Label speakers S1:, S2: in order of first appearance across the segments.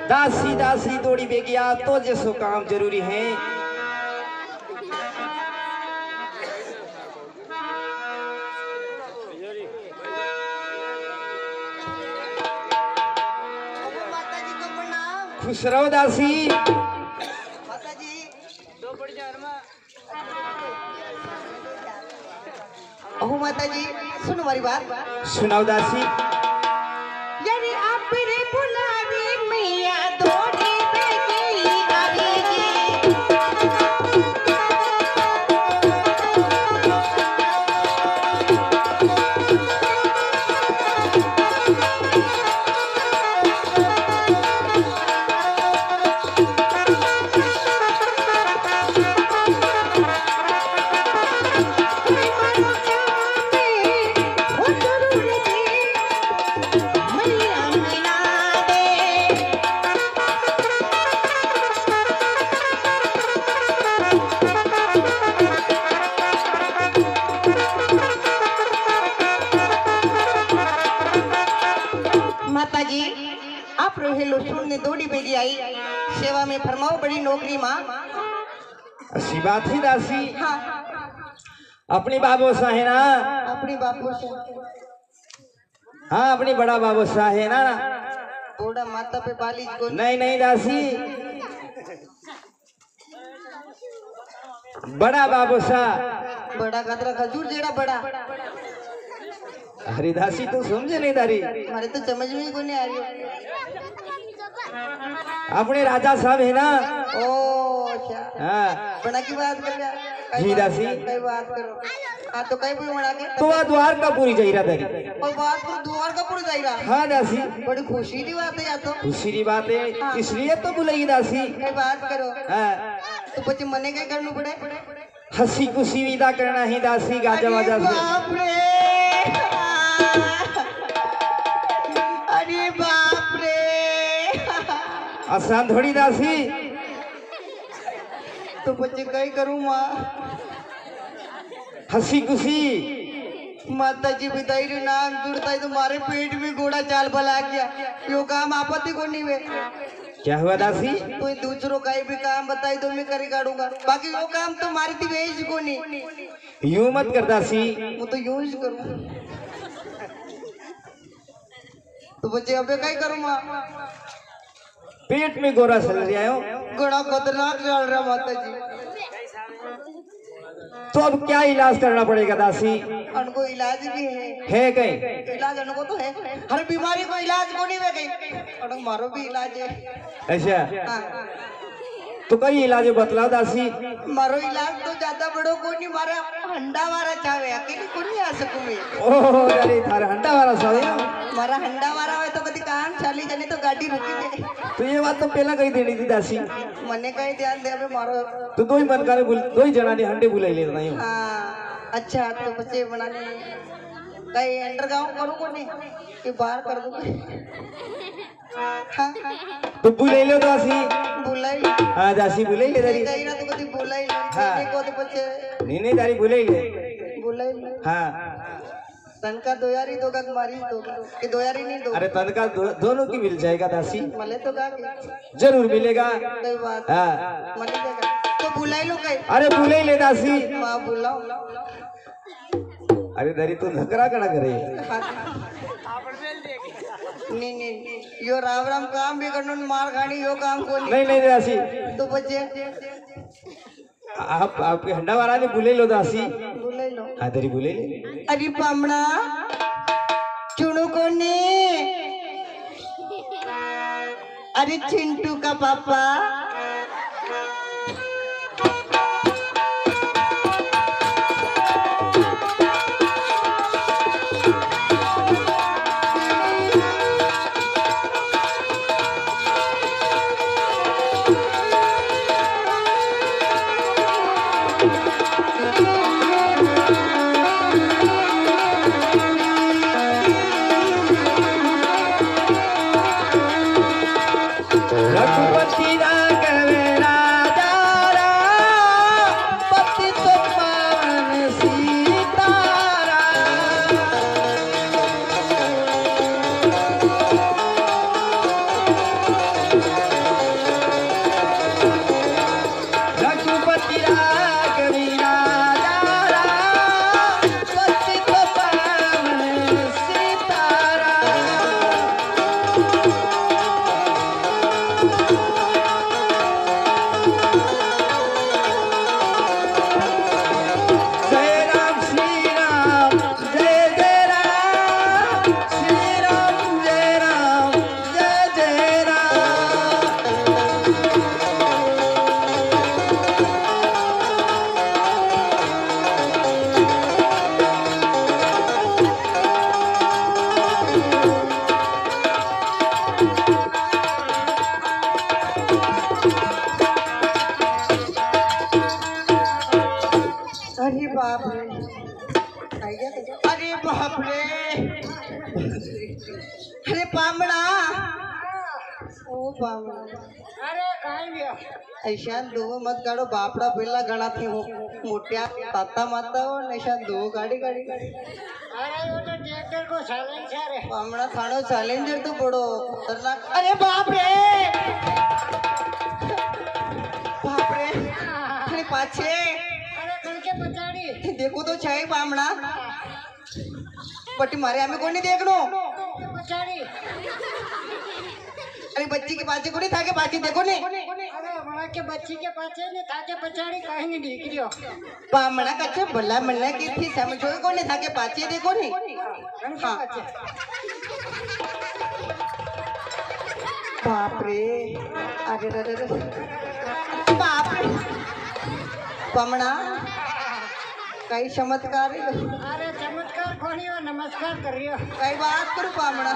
S1: दासी दासी दौड़ी बेगिया तो जैसो काम जरूरी है। खुश रहो दासी।
S2: ओह माता जी सुनो हमारी बात।
S1: सुनाओ दासी।
S2: यानी आप रे बुलावे मैया दौड़ी बेगी आवेगी। माता जी आप रोहेलो सुनने दौड़ी बेगी आई सेवा में फरमाओ बड़ी नौकरी माँ।
S1: अच्छी बात है दासी।
S2: हाँ
S1: अपनी बाबू सा है ना।
S2: अपनी बापू से
S1: हाँ अपनी बड़ा बाबू सा है ना।
S2: थोड़ा माता पे बालिश को
S1: नहीं नहीं दासी बड़ा बाबू सा।
S2: बड़ा कतरा खजूर जेड़ा बड़ा।
S1: अरे दासी तू समझे नहीं दारी।
S2: हमारे तो समझ में ही को नहीं आ रही।
S1: अपने राजा साहब है ना।
S2: ओ अच्छा
S1: हाँ
S2: बड़ा की बात कर रहा।
S1: जी दासी।
S2: कई बात करो। हाँ तो कई भी बना के
S1: तो वह द्वार का पूरी जाहिरा दारी।
S2: और बात पर द्वार का पुर जाएगा।
S1: हाँ दासी
S2: बड़ी खुशी की बात है या तो।
S1: खुशी की बात है इसलिए तो बुलाई दासी।
S2: कई बात करो।
S1: हाँ
S2: तो बच्चे मने क्या करना पड़े।
S1: हंसी खुशी विदा करना ही दासी गाजा वाजा से।
S2: बाप रे अरे बाप रे
S1: आसान थोड़ी दासी।
S2: तो बच्चे कई करूँ माँ।
S1: हंसी खुशी
S2: माता जी बिताई रे नाम जुड़ता है तुम्हारे पेट में घोड़ा चाल बला गया। यो काम आपत्ति को नहीं वे।
S1: क्या हुआ दासी।
S2: कोई दूसरों का भी काम बताई तो मैं कर काटूंगा। बाकी वो काम तो मारी थी वेज को नहीं।
S1: यूं मत कर दासी।
S2: वो तो यूं ही करूँ। तो बच्चे अबे क्या करूँ माँ।
S1: पेट में गोरा चल रहा हो।
S2: घोड़ा खतरनाक चल रहा माता जी।
S1: तो अब क्या इलाज करना पड़ेगा दासी।
S2: उनको इलाज भी है
S1: कहीं
S2: इलाज उनको तो है। हर बीमारी को इलाज को नहीं वे कहीं। और मारो भी इलाज है।
S1: अच्छा
S2: हाँ।
S1: तो कई इलाज बतलाओ दासी।
S2: मारो इलाज तो ज्यादा बड़ो को नहीं मारा हंडा मारा चाहे अकेले को नहीं आ सकूं मैं।
S1: ओह अरे थारा हंडा वाला साले।
S2: मारा हंडा मारा है तो कभी काम चाली जाने तो गाड़ी रुकी जाए।
S1: तो ये बात तो पहला कही देनी थी दासी।
S2: मने कहीं ध्यान दे अबे मारो।
S1: तो दो ही मन का दो ही जना ने हंडे बुलाई ले नहीं।
S2: हाँ अच्छा तो बच्चे बनाने कहीं अंडरग्राउंड करूँ को नहीं कि बाहर कर दूँ। हाँ
S1: तो बुलाई लो दासी।
S2: बुलाई
S1: हाँ दासी बुलाई ले दारी।
S2: कहीं ना तो कभी बुलाई
S1: हाँ।
S2: को तो बच्चे
S1: नहीं दारी बुलाई ले।
S2: बुलाई
S1: हाँ
S2: तन का 2 यारी दो का मारी दो कि 2 यारी नहीं दो।
S1: अरे तन का दोनों की मिल जाएगा दासी।
S2: मले तो का
S1: जरूर मिलेगा।
S2: कोई बात
S1: हाँ
S2: मले जाएगा तो बुलाई लो कहीं।
S1: अरे बुलाई ले दासी।
S2: माँ बुलाओ।
S1: अरे दारी तू धकरा कड़ा करे।
S2: नहीं नहीं यो राम राम काम भी करनो मार खानी यो काम को नहीं।
S1: नहीं दासी
S2: तो बच्चे
S1: आप आपके हंडा वाला ने बुले लो दासी।
S2: बुलाई लो।
S1: हाँ तेरी बुले ले।
S2: अरे पामना चुनू को ने अरे चिंटू का पापा अरे पामड़ा ओ पामड़ा
S3: अरे काई गयो
S2: ऐसा दो मत गाड़ो बापड़ा पेला गणा थी हो मोटिया ताता माता हो ऐसा दो गाड़ी गाड़ी गाड़ी
S3: अरे वो तो ट्रैक्टर को साइलेंसर है
S2: पामड़ा थानो चैलेंजर तो बड़ो खतरनाक अरे बाप रे अरे पाछे
S3: अरे करके पछाड़ी
S2: देखो तो छाई पामड़ा बटी मारे हमें कोई नहीं देखनो
S3: पछाड़ी
S2: अरे बच्ची के पाछे को नहीं था के पाछे देखो नहीं
S3: अरे वहाँ के बच्ची के पाछे ने ताके पछाड़ी काहे नहीं दिख रियो
S2: पामड़ा कच्चे भला मन्ना की थी समझो को नहीं था के पाछे देखो नहीं
S3: कनके
S2: हाँ।
S3: पाछे
S2: बाप रे अरे रे रे बाप रे पामड़ा कई चमत्कार है
S3: अरे चमत्कार कोनी हो नमस्कार कर रियो
S2: कई बात करूं पामड़ा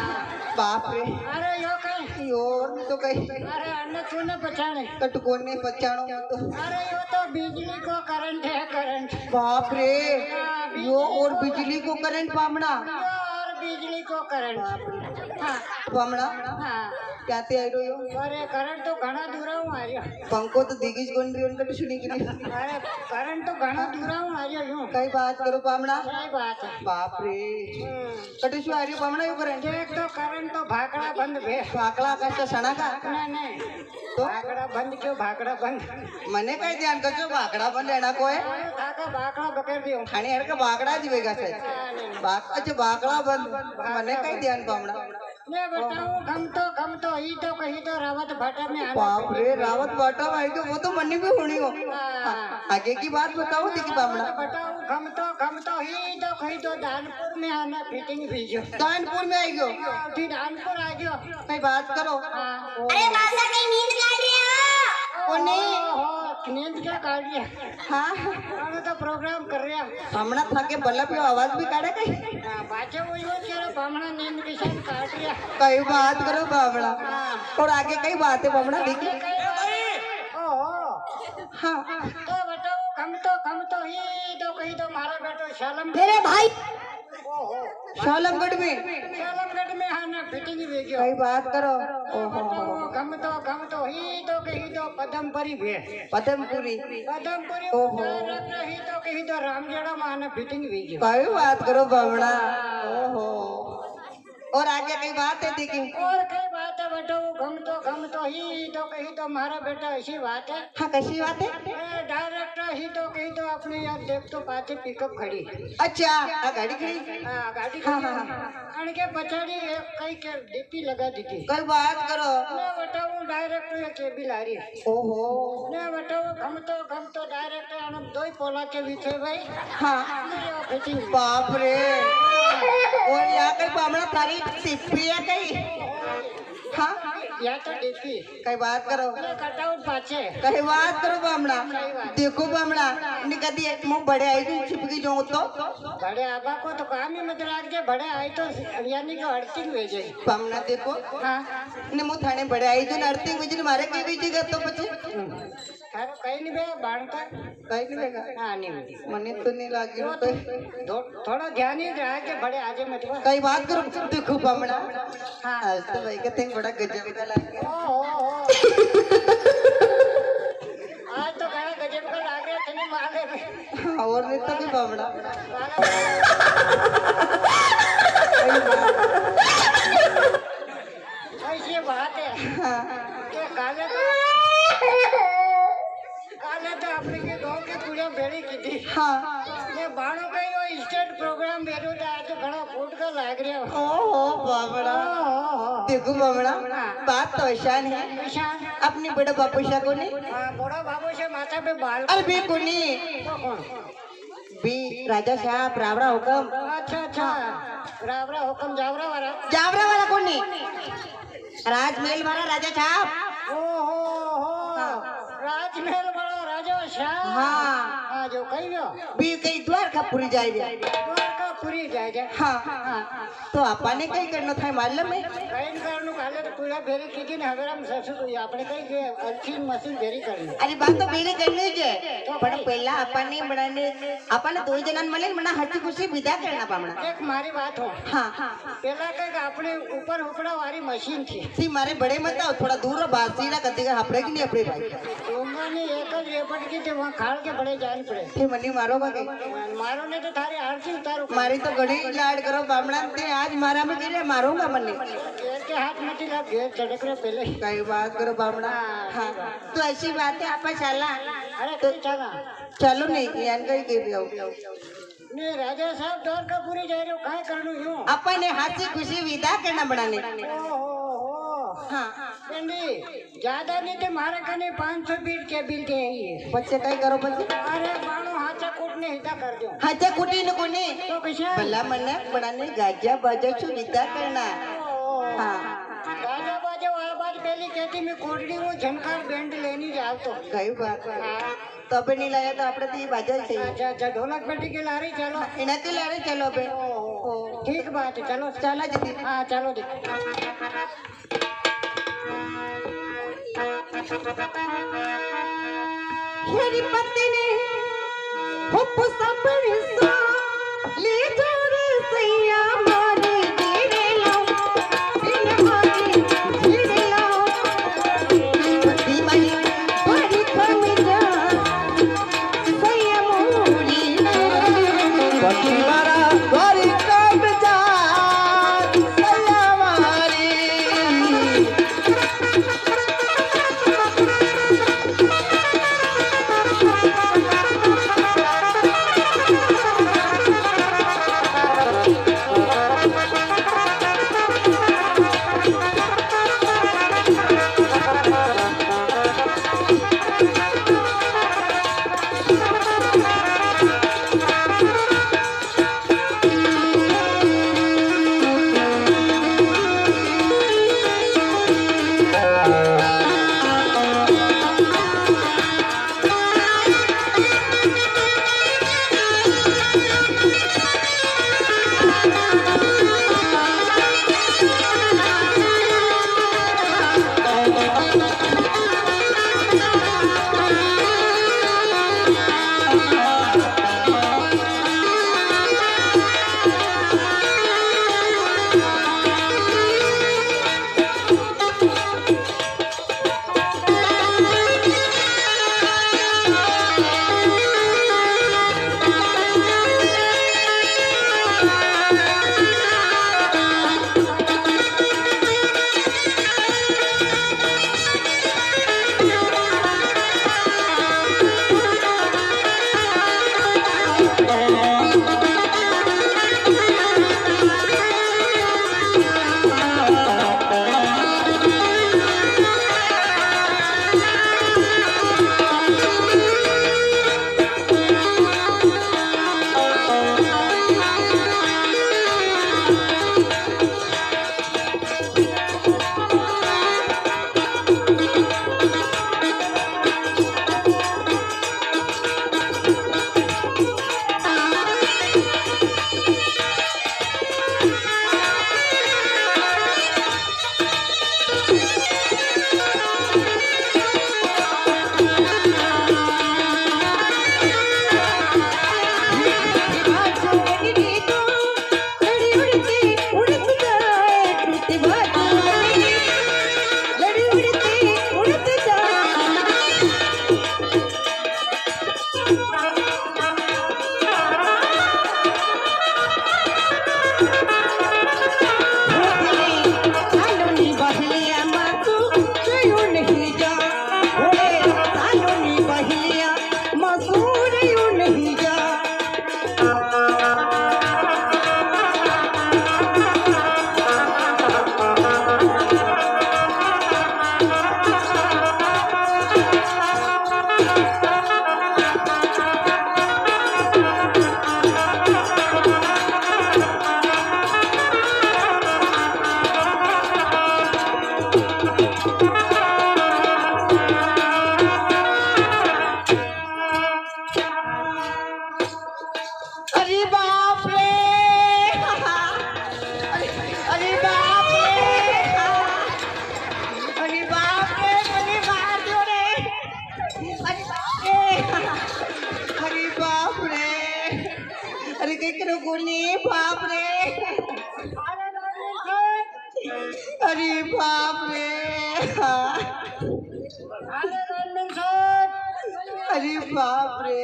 S2: बाप रे
S3: अरे यो कई
S2: और तो कई
S3: अरे अन्य तूने पछाड़े
S2: कटकोन ने पचाणो तो
S3: अरे यो तो बिजली को करंट है करंट
S2: बाप रे यो और बिजली को करंट पामड़ा
S3: और बिजली को करंट हाँ
S2: पामड़ा
S3: हाँ
S2: क्या ते आई यो
S3: अरे करंट तो घना दूरा हूँ आ रियो
S2: पंखो तो दिगिज गोन रही उनका तो सुनी करी
S3: अरे करंट तो घना दूरा हूँ आ रियो यूं
S2: कई बात करो पामड़ा
S3: सही बात है
S2: बाप रे कटु शु आ रही पामड़ा यो करंट
S3: देख तो करंट तो भागड़ा बंद भे
S2: फाकड़ा का सणा का
S3: नहीं
S2: तो
S3: भागड़ा बंद क्यों भागड़ा बंद
S2: मने कई ध्यान करजो भाकड़ा पण लेना कोय
S3: थाका भागड़ा बकर दियो
S2: खाने हर का भाकड़ा जी वेगा से बाक अच्छा भाकड़ा बंद मने कई ध्यान पामड़ा
S3: मैं बताऊं हम तो ही तो कहीं तो रावत भाटा में आना
S2: बाप रे रावत बाटा भाई तो वो तो मन्नी भी होनी हो आगे की बात बताओ देखी पामड़ा
S3: बताऊं हम तो ही तो कहीं तो दानपुर में आना फिटिंग भेजो
S2: कानपुर में आई गयो
S3: फिर दानपुर आ गयो
S2: कई बात करो
S4: अरे मासा कहीं नींद काट रहे हो
S2: ओ नहीं
S3: ओहो नींद क्या काट लिया
S2: हाँ
S3: हम तो प्रोग्राम कर रहे हैं
S2: हमना था के बल्ला पे आवाज भी काढ़े कई
S3: बाजे वो यो तेरा बामणा नींद के साथ काट रिया
S2: कई बात करो बामड़ा और आगे कई बात है बामड़ा देखी
S3: ओहो
S2: हाँ
S3: तो बताओ हम तो ही तो कहीं तो मारा बेटो शालम
S4: मेरे भाई
S3: ओहो
S2: शालमगढ़ में
S3: शालमगढ़ में आना फिटिंग भेजो
S2: कई बात करो ओहो
S3: हम तो ही तो कहीं तो पदमपुरी भे
S2: पदमपुरी
S3: पदमपुरी
S2: ओहो।
S3: ही तो कहीं तो रामजेड़ा में आना फिटिंग भेजो
S2: कई बात करो बामड़ा ओहो और आगे कई बात है देखी
S3: और कई बात है बेटो हम तो ही तो कहीं तो मारा बेटा ऐसी बात है
S2: हाँ कैसी बात है
S3: डायरेक्टर ही तो कहीं तो अपने यार देख तो पाछे पिकअप खड़ी
S2: अच्छा गाड़ी खड़ी
S3: गाड़ी
S2: हाँ,
S3: खड़ी
S2: हाँ,
S3: अनके पछाड़ी एक कई के डीपी लगा दी थी
S2: कई बात करो
S3: मैं बताऊं डायरेक्टर ये केबी ला रही
S2: ओहो
S3: मैं बताऊं हम तो डायरेक्टर हम दो ही पोला के भी थे भाई
S2: हाँ
S3: मेरे फिटिंग
S2: बाप रे और यहाँ कई बामड़ा थारी टिप्पी है कई हाँ
S3: या तो डीपी
S2: कई बात करो
S3: कटआउट पाछे
S2: कई बात करो बामड़ा देखो बामड़ा निकदी मुंह बड़े आई थी छिपकी जो तो
S3: बड़े आबा को तो काम ही मत रख दे बड़े आई तो यानी कि अर्थिंग भेजे
S2: बामड़ा देखो
S3: हाँ
S2: ने मुंह थाने बड़े आई जो नर्तिंग बिजली मारे की बीजी गए तो पछे
S3: अरे कहीं नहीं बे बाणता
S2: कई नहीं लेगा
S3: हाँ नहीं
S2: मने तो नहीं लागी
S3: वो
S2: कोई
S3: तो थोड़ा ध्यान ही रहा के बड़े आजे मत वो
S2: कई बात करो देखो बामड़ा
S3: हाँ
S2: आज तो भाई का थिंग बड़ा गजब का लागे
S3: ओ आज तो बड़ा गजब का लाग रहा थे माले में
S2: हाँ, और नहीं तो भी बामड़ा
S3: ऐसी बात है कि काले तो अपने के गांव की पूजा भेड़ी की थी
S2: हाँ
S3: मैं बाणों का ही स्टेट प्रोग्राम भेजो था आज तो घना फूट का लाग रहा हो
S2: ओहो बामड़ा देखो बामड़ा बात तो आसान है
S3: निशान
S2: अपने बड़े बापूशा को नहीं
S3: बड़ा बाबू से माथा पे बाल
S2: अरे बी को नहीं बी राजा साहब रावरा हुक्म
S3: अच्छा रावरा हुक्म
S2: जावरा वाला को नहीं राजमहल वाला राजा साहब
S3: ओहो राजमहल बड़ा राजा शाह
S2: हाँ
S3: जो कही हो
S2: बी कई द्वारका पूरी जाए
S3: પૂરી જાય છે
S2: હા તો આપણને કઈ કરનો થાય માલમ હે
S3: કઈ કરવાનું કાલે તો પૂરા ભેરી કીધી ને હવે આમ સસુ તો આપણે કઈ જે અલસીન મશીન ભેરી કરી
S2: અરે બાત તો બેરી કરनी છે પણ પહેલા આપણને બનાને આપણને દો જણાને મળે ને મને હસી ખુશી વિદા કરના પામણા
S3: એક મારી વાત હો
S2: હા
S3: પેલા કઈક આપણે ઉપર ઉપડા વાળી મશીન થી
S2: થી મારે બડે મત આવો થોડા दूर बासीड़ा कती का આપણે કે નહીં આપણે ભાઈ
S3: ડોંગાની એક જ રેપટ की તે वहां खाड़ के बड़े जान पड़े
S2: તે મને મારો બાકે
S3: मारो ने तो थारी आरती उतारो
S2: મારી તો ઘણી લાડ કરો બામણા તે આજ મારા में करे मारूंगा मन्ने
S3: घेर के हाथ में ला घेर चढ़क रहे पहले
S2: कई बात करो बामणा हाँ तो ऐसी बात है आपा चला
S3: अरे तो चला
S2: चलो नहीं यान कई कर रहे हो
S3: ने राजा साहब दौर का पूरी जा रहे हो काय करनु यूं
S2: अपन ने हंसी खुशी विदा करना बनाने हाँ
S3: बेंडी ज्यादा नहीं थे मारे कने 500 बीट के बिल के है ये
S2: बच्चे कई करो बच्चे
S3: अरे बाणो हाचा कूटने हिता कर दो
S2: हाचा कुटी न कोने
S3: तो कैसे
S2: भला मन्ना बनाने गाजा बाजा छु विदा करना हाँ
S3: राजा बाजे आवाज पहली कहती मैं कोटड़ी वो झनकार बैंड लेनी जाओ तो
S2: कई बात तो अबे नहीं लाया तो आपने तो ये बाजा ही चाहिए
S3: अच्छा अच्छा ढोलक पेटी के लारी चलो
S2: इन्हें तो लारे चलो बे
S3: ठीक बात है चलो
S2: चला जल्दी
S3: हाँ चलो जी
S2: हेरी पत्नी ने हुप सपने सा ले जोड़े सैया मारे तेरे लाओ इन मारे तेरे लाओ पति मई बड़ी कम जा सैया मोरी
S1: पति मारा बड़ी कम जा सैया मारी
S2: अरे बाप रे हाँ।
S3: अरे लाइनमैन साहब,
S2: अरे बाप रे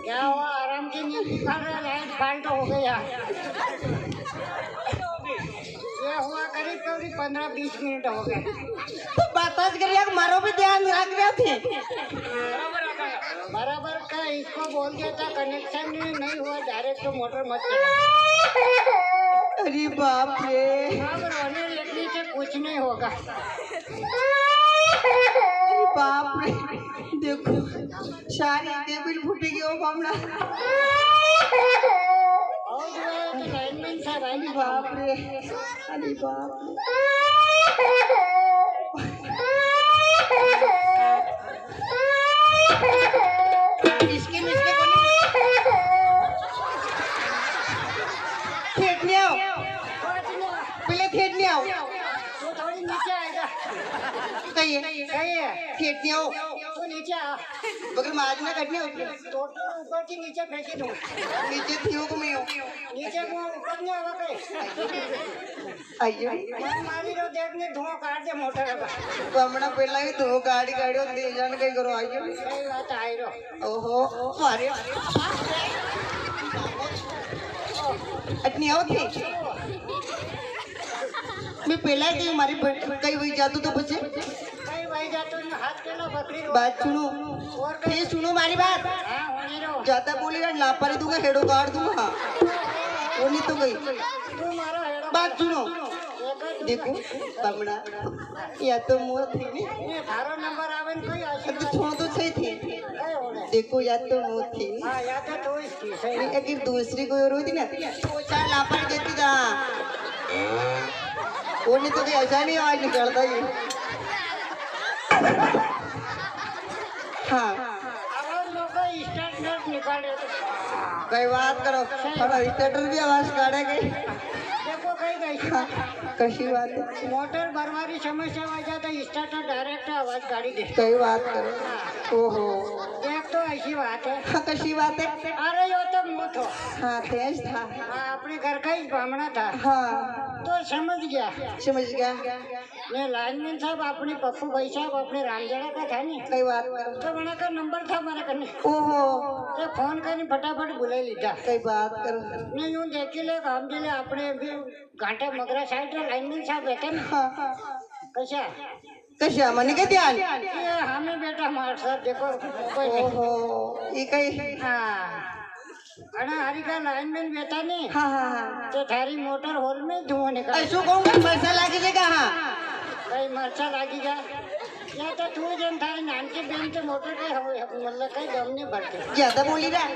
S3: क्या हुआ? आराम की नींद निकाल रहा, लाइट फाल्ट हो गया। ये हुआ करीब करीब 15-20 मिनट हो गए।
S2: तो बात करिए मारो भी ध्यान रख रहे थे।
S3: बराबर का इसको बोल दिया था कनेक्शन नहीं हुआ, डायरेक्ट तो मोटर मत चला।
S2: अरे बाप रे
S3: अब रोने लगने से कुछ नहीं होगा।
S2: अरे बाप रे देखो सारी टेबल फूटेगी ओ बामना।
S3: और जो है तो लाइनमैन साहब
S2: अरे बाप रे अरे बाप रे इसके मिसके को नहीं फेंकने आओ पहले फेंकने आओ
S3: तो थोड़ी नीचे आएगा।
S2: कहिए
S3: कहिए
S2: फेंकने आओ
S3: तो नीचे आ,
S2: मगर माज ना कटने हो
S3: तो ऊपर की नीचे फेंकी दूँ।
S2: नीचे थियो को मैं हो
S3: नीचे को ऊपर नहीं आवा कहीं।
S2: आइयो
S3: मारी रो देखने धुआं काट दे मोटर का।
S2: बमना पहला ही तो गाड़ी गाड़ी दे जान कहीं करो आइयो
S3: सही बात आई रो।
S2: ओहो मारे अटनी आओ थी मैं पहला ही हमारी कई वही जातू तो बचे
S3: कहीं वही जातो ने हाथ के ला बकरी रो।
S2: बात सुनो
S3: और
S2: ये सुनो हमारी बात
S3: हाँ होने रो।
S2: ज्यादा बोलेगा लापारी दूंगा हेडो काट दूंगा वो नहीं तो गई
S3: तू मारो हेड़ो।
S2: बात सुनो देखो बमना या तो मोर थी नहीं
S3: ये थारो नंबर आवन कोई आशी
S2: तो छोड़ तो सही थी
S3: कहीं होने।
S2: देखो या तो मोर थी
S3: हाँ या तो इसकी सही।
S2: अगर दूसरी कोई और होती ना तो चार लापारी देती था वो नहीं तो कोई ऐसा नहीं आवाज निकलता ये हाँ
S3: आवाज लोग स्टार्ट नट निकाले तो
S2: कई बात करो थोड़ा स्टेटर भी आवाज काटेगी
S3: देखो कहीं गई
S2: कशी बात है
S3: मोटर भरवारी समस्या वजह तो स्टार्टर डायरेक्ट आवाज गाड़ी दे।
S2: कई बात करो ओहो
S3: देख तो ऐसी बात है।
S2: हाँ कशी बात है
S3: अरे यो तो मुँह थो।
S2: हाँ तेज था
S3: हाँ अपने घर का ही बामना था
S2: हाँ
S3: तो समझ गया।
S2: समझ गया
S3: ये लाइनमैन साहब अपने पप्पू भाई साहब अपने रामजड़ा का था नहीं
S2: कई बात करो
S3: तो बना का नंबर था हमारे करने
S2: ओहो
S3: तो फोन करने फटाफट बुला लीधा।
S2: कई बात करो
S3: नहीं यूँ देखी ले काम दिले अपने भी घाटे मगरा साइड लाइनमैन साहब बैठे ना
S2: हाँ हाँ
S3: कैसा
S2: कशा मन के ध्यान
S3: ये हमें बेटा हमारे साथ देखो मोबाइल में।
S2: ओहो ये कई
S3: हाँ अना हरी का लाइनमैन बैठा नहीं
S2: हाँ हाँ हाँ
S3: तो थारी मोटर होल में धुआं निकाल
S2: ऐसो कहूँगा पैसा लागे जे कहाँ
S3: कहीं मरचा लागी जा या तो तू जन थारी नान के बेन के मोटर के मतलब कहीं दम नहीं भरते
S2: ज्यादा बोली रहा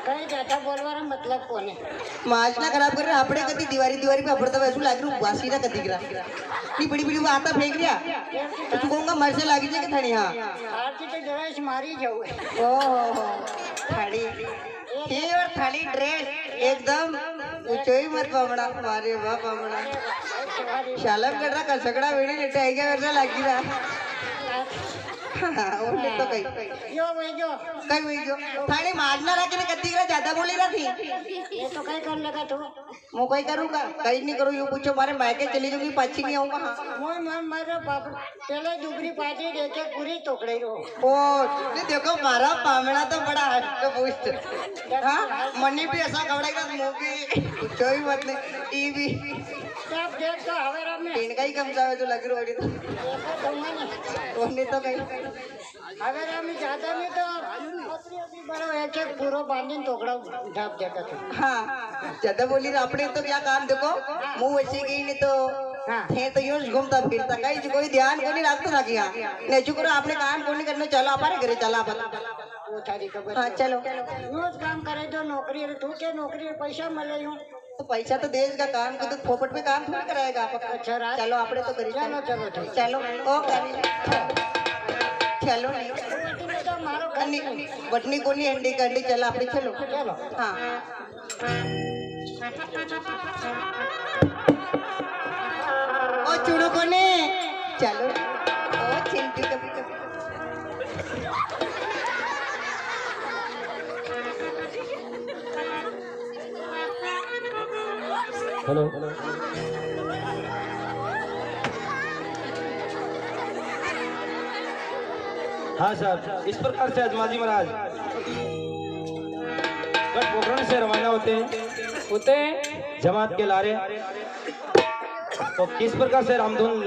S3: कहीं ज्यादा बोलवा रहा मतलब कौन है।
S2: माज ना खराब कर रहा अपने कदी दीवारी दीवारी पे अपड़ता वैसू लाग रहा वासी ना कदी गिरा नहीं बड़ी बड़ी वो आता फेंक रिया तू कहूँगा मर से लागी जे थानी हाँ
S3: आरती तो ड्रेस मारी जाओ
S2: ओहो थाली ये और थाली ड्रेस एकदम ऊंचाई मत पावड़ा मारे वाह पावड़ा शालम कर रहा कसकड़ा वेड़ी लेटे आई क्या करना लागी रहा हाँ ओले तो कई
S3: यो भाई जो
S2: कई वही जो थाने मारना रहा कि नहीं कदी गिरा ज्यादा बोली रहा थी
S3: ये तो कहीं कर लगा तू
S2: मैं कोई करूँगा कहीं नहीं करूँ यूँ पूछो मारे मायके चली जाऊंगी पाछी नहीं आऊँगा हाँ
S3: मोय मन मारो बाप पहले दुबरी पाजी देके पूरी टोकड़े रो
S2: ओ नहीं देखो मारा पामड़ा तो बड़ा हस्त पुष्ट हाँ मनी भी ऐसा कपड़ा मूवी कोई मत नहीं टीवी
S3: सब देख तो हवेरा में
S2: इनका ही कम जावे तो लग रही तो
S3: देखो दूंगा नहीं
S2: ओने तो कहीं
S3: हवेरा में ज्यादा नहीं तो अपनी अपनी बड़ो एक एक पूरा बांधीन टोकड़ा ढाप देता था।
S2: हाँ ज्यादा बोली रहा अपने तो क्या काम देखो मुंह ऐसे गई नहीं तो
S3: हाँ
S2: थे तो यूं घूमता फिरता कहीं कोई ध्यान को नहीं रखता रखी यहाँ नहीं चुकरो आपने काम को नहीं करना चलो हमारे घरे चला आप
S3: वो थारी खबर
S2: हाँ चलो
S3: रोज काम करे तो नौकरी रे तू के नौकरी रे पैसा मिले यूं
S2: तो पैसा तो देश का काम को तो फोपट में काम थोड़ी कराएगा आप
S3: अच्छा रात
S2: चलो आपने तो करी
S3: चलो चलो ठीक
S2: चलो ओ चलो नहीं
S3: तो मारो
S2: बटनी को नहीं हंडी का हंडी चला आपने चलो
S3: चलो
S2: हाँ ओ चुड़ो को ने चलो ओ चिंटू कभी कभी
S5: हेलो। हाँ साहब, इस प्रकार से अजमाजी महाराज गढ़ पोखरण से रवाना होते हैं जमात के लारे। तो किस प्रकार से रामधुन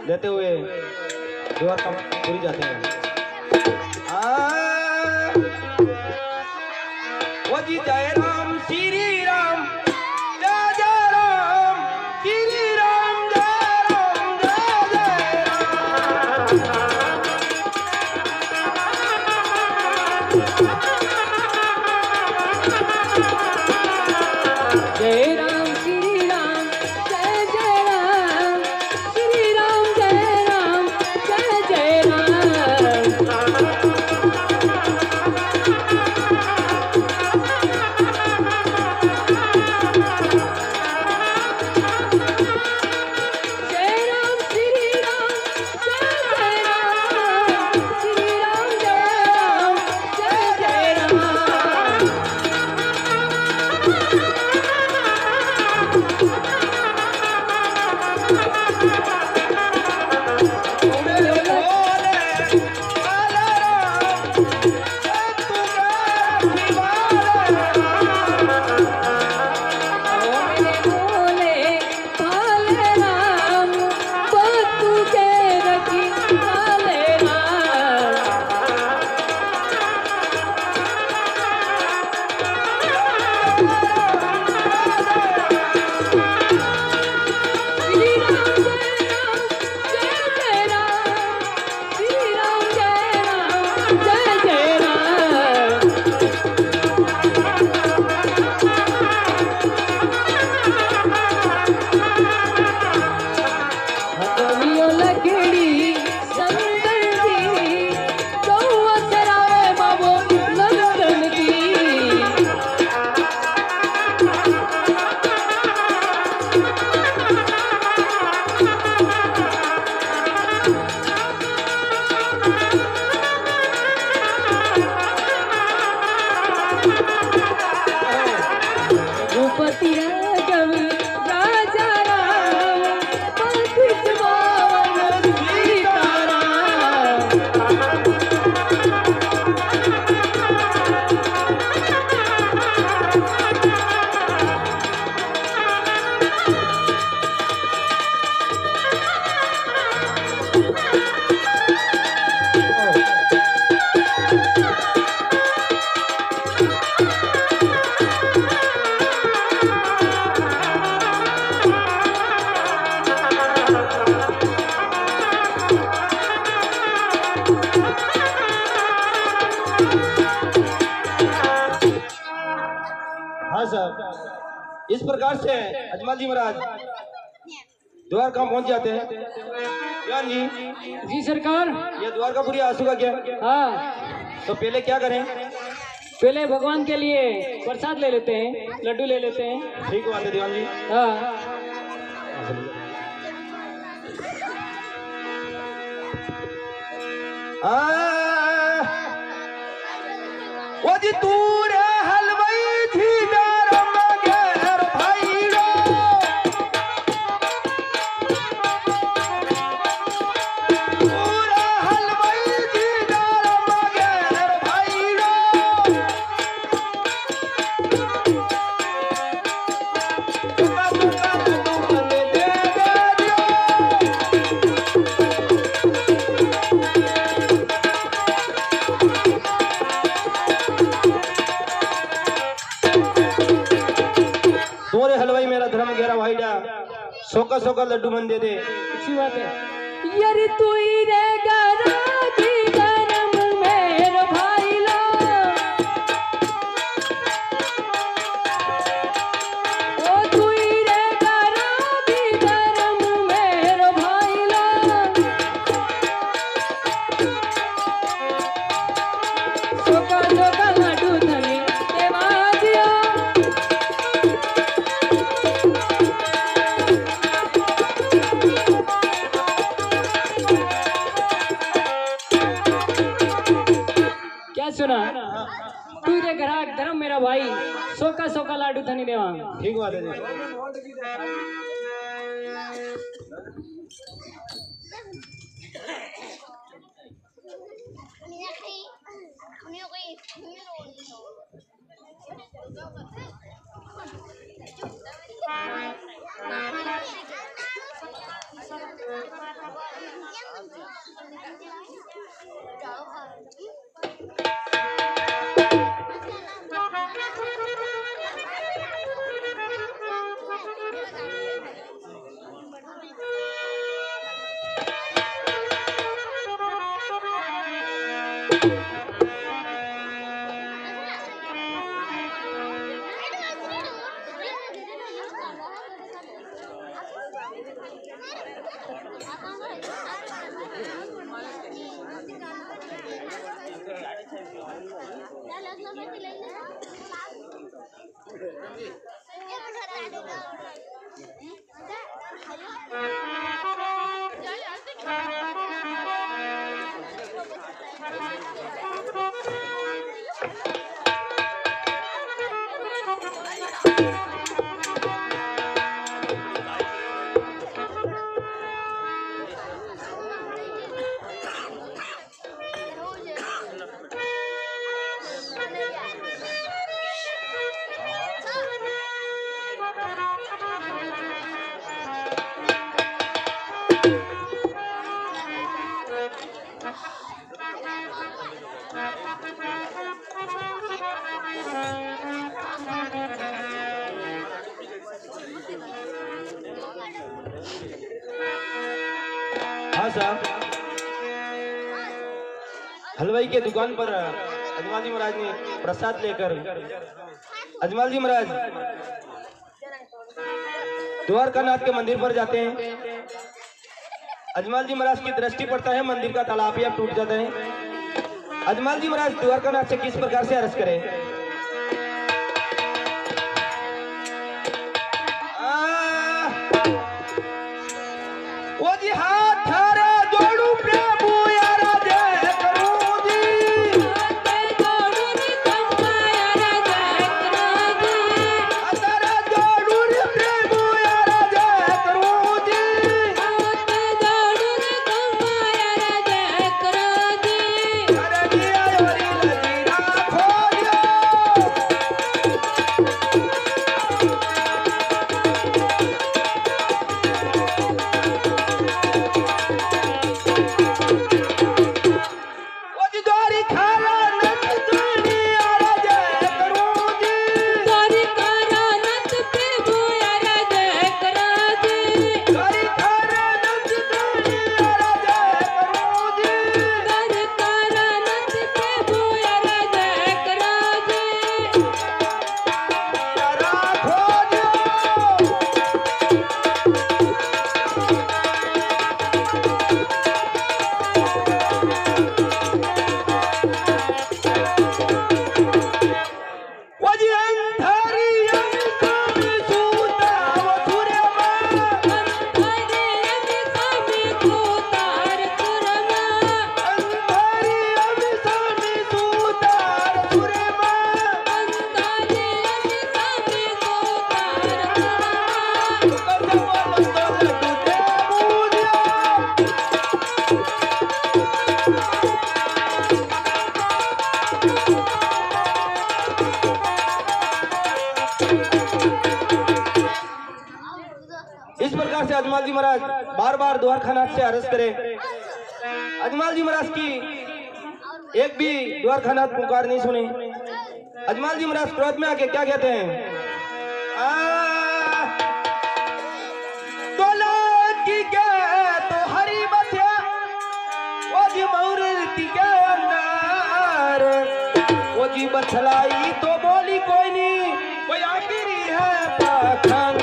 S5: लेते हुए द्वारकापुरी जाते हैं। वो जी जय राम श्री राम जय जय राम श्री राम जय राम जय जय राम। जय राम श्री राम जय जय राम श्री राम जय राम जय जय राम। हाँ साहब, इस प्रकार से अजमल जी महाराज द्वारका पहुंच जाते हैं। ज्ञान जी
S6: सरकार।
S5: ये द्वारकापुरी आंसू का क्या?
S6: हाँ,
S5: तो पहले क्या करें?
S6: पहले भगवान के लिए प्रसाद ले लेते हैं, लड्डू ले लेते हैं।
S5: ठीक बात है दीवान जी।
S6: हाँ,
S5: वो जी तू रे हलवाई थी गरम गैर भाई रो, पूरा हलवाई थी गरम गैर भाई रो, तुका तुका तू मन दे दियो। तोरे हलवाई मेरा धर्म घेरा भाईडा, सोका सोका लड्डू मन दे दे।
S6: अच्छी बात है। यार तू ही रे गरागी गरम मेरे भाई लो, ओ तू ही रे गरागी गरम मेरे भाई लो, सोका सोका लड्डू धनी देवा दियो। का लाडू थनी देवा।
S5: ठीक बात है जी। हाँ साहब, हलवाई के दुकान पर अजमाल जी महाराज ने प्रसाद लेकर, अजमाल जी महाराज द्वारकानाथ के मंदिर पर जाते हैं। अजमाल जी महाराज की दृष्टि पड़ता है, मंदिर का तालाब अब टूट जाता है। अजमाल जी महाराज द्वारकानाथ से किस प्रकार से अर्ज करें? वो जी हाथ थारे जोड़ू प्रभु यारा जय करूं जी, थारे जोड़ू प्रभु यारा जय करूं जी, अरे जिया योरी लजीरा खोजो। वो जी द्वारी खाला नच जोड़ी यारा जय करूं जी, द्वारी खाला नच जोड़ी यारा जय करूं जी, यारा खोजो। वो जी अंधारी अंधारी सूता वो सूर्य माँ, अंधारी अंधारी सूता सूर्य इस प्रकार से अजमाल जी महाराज बार बार द्वारकानाथ से अर्ज करें। अजमाल जी महाराज की एक भी द्वारकानाथ पुकार नहीं सुनी। अजमाल जी महाराज क्रोध में आके क्या कहते हैं? दौलत की के तो हरी बचा, वो जी मूर्ति के अंदर, वो जी बछलाई तो बोली कोई नहीं, कोई आखिरी है पाखंड।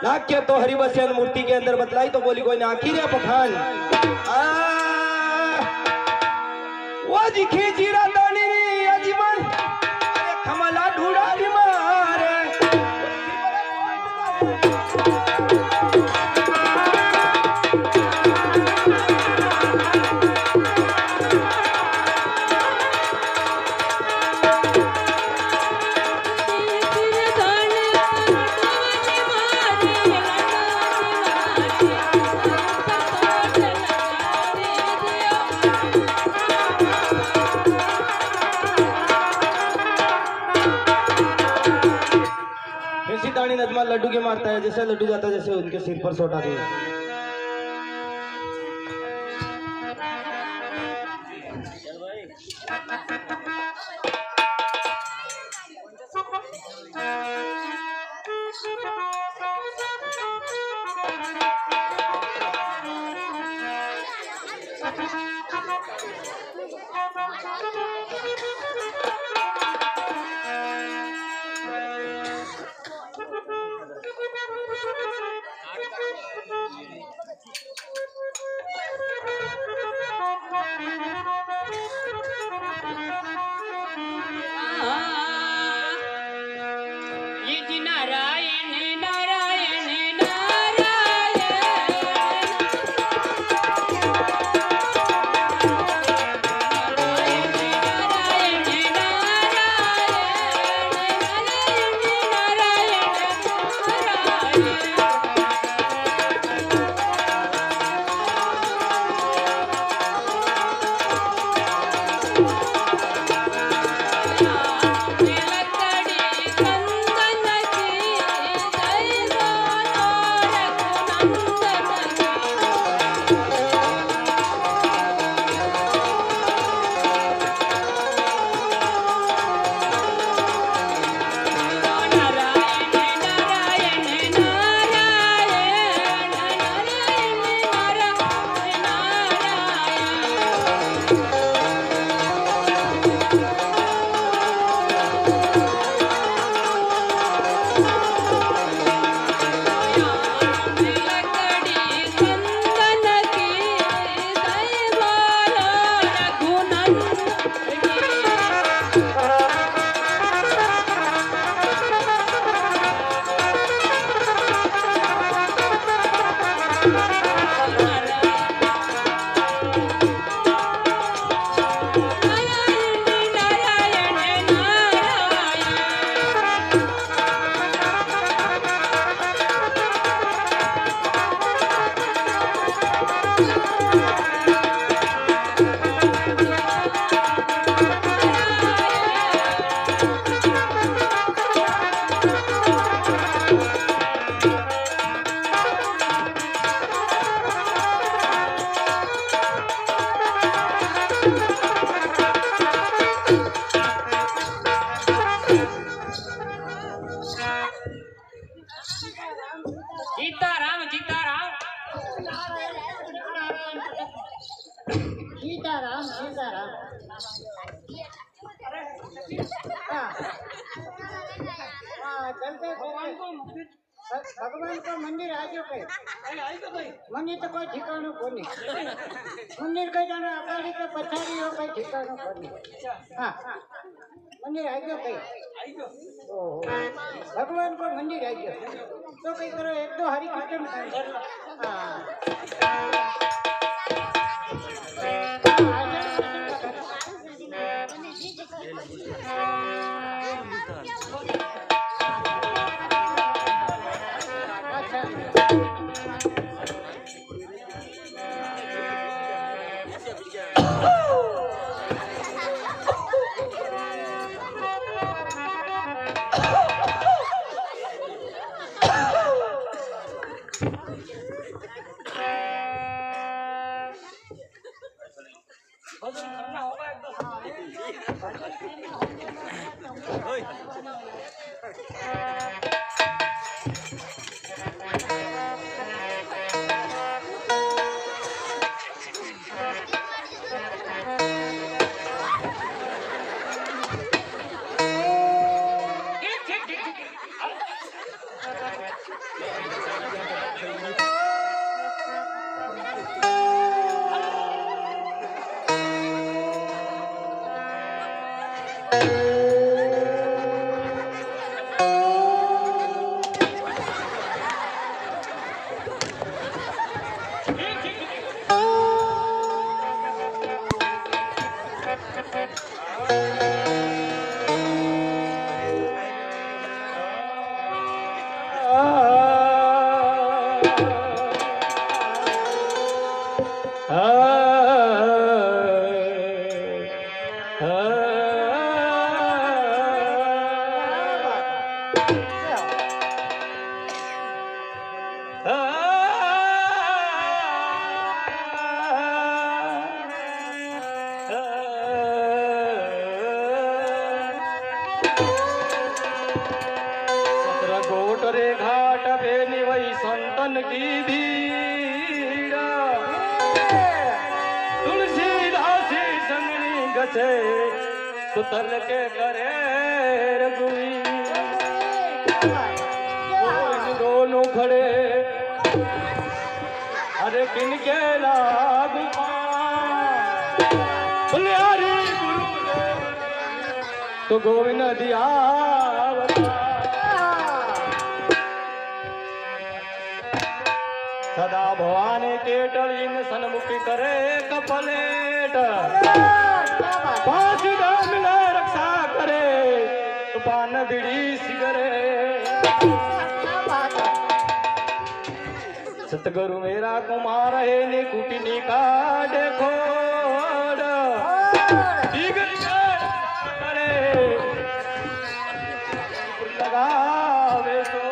S5: लाख्य तो हरि बसन मूर्ति के अंदर बतलाई तो बोली कोई ना, आखिर है पठान। वो जी खींची रातानी अजीवन, अरे खमला ढूंढा दी मारे। के मारता है, जैसे लड्डू जाता है जैसे उनके सिर पर सोटा दिया।
S3: सीताराम सीताराम चलते भगवान को मंदिर आजो कई मंदिर तो कोई ठिकानो कोनी मंदिर कई जाने अगाड़ी के पछाड़ी हो कई ठिकानो कोनी हाँ मंदिर आजो कई भगवान को मंदिर आजो तो कई करो एक दो हरी कीर्तन करो हाँ
S5: चित्रकूट रे घाट पे निवई संतन की भीड़ तुलसीदास संगनी गछे सुतल के करे रघुवी दोनों खड़े अरे किनके लागू बोले हरि गुरुदेव तो गोविंद दिया सदा भवानी केटलीन सन्मुखी करे कपलेट पास मिले रक्षा करे पान बीड़ी सिगरे सतगुरु मेरा कुमार है ने कुटनी का देखो करे लगावे तो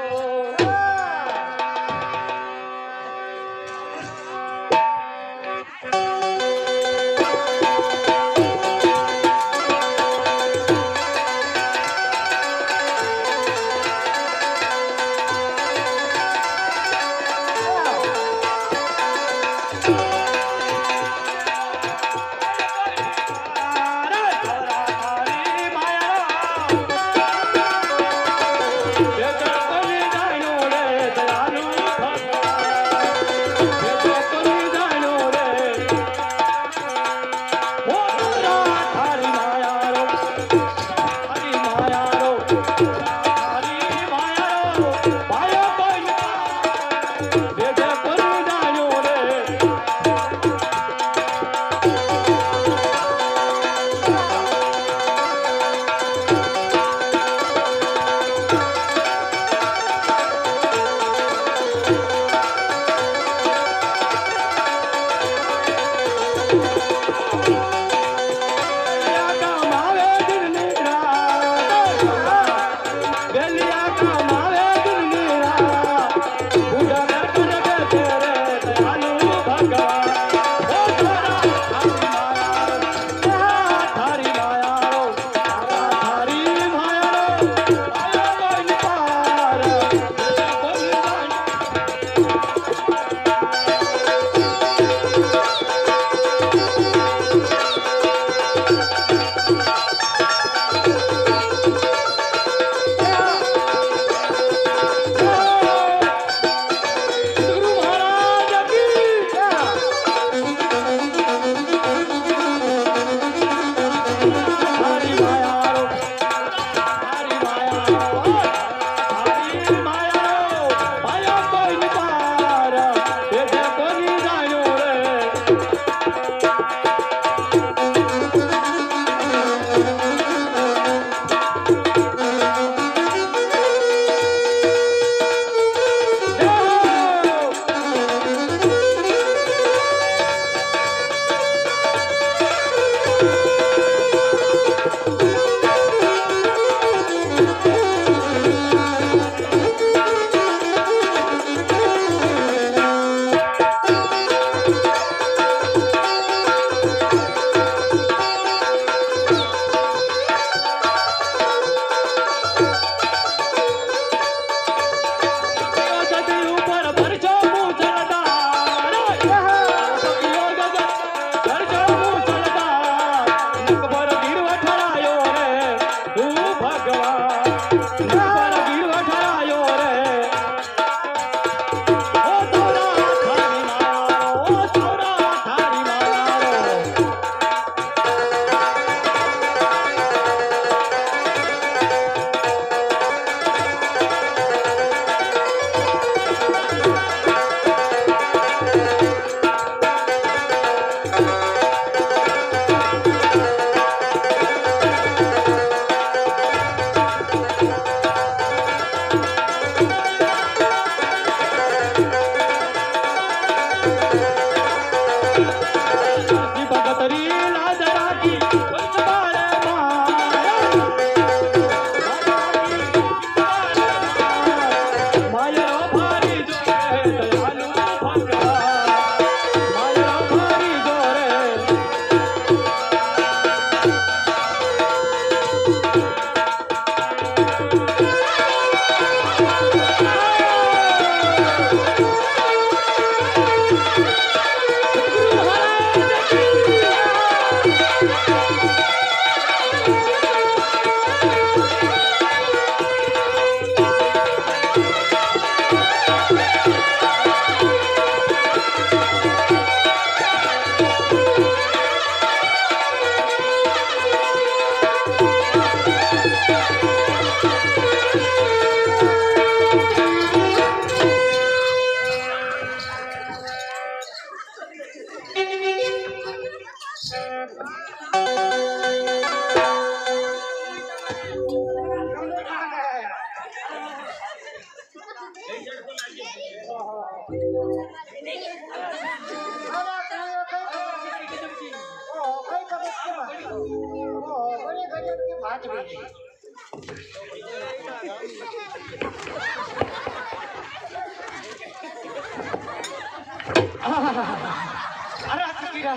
S6: अरे फकीरा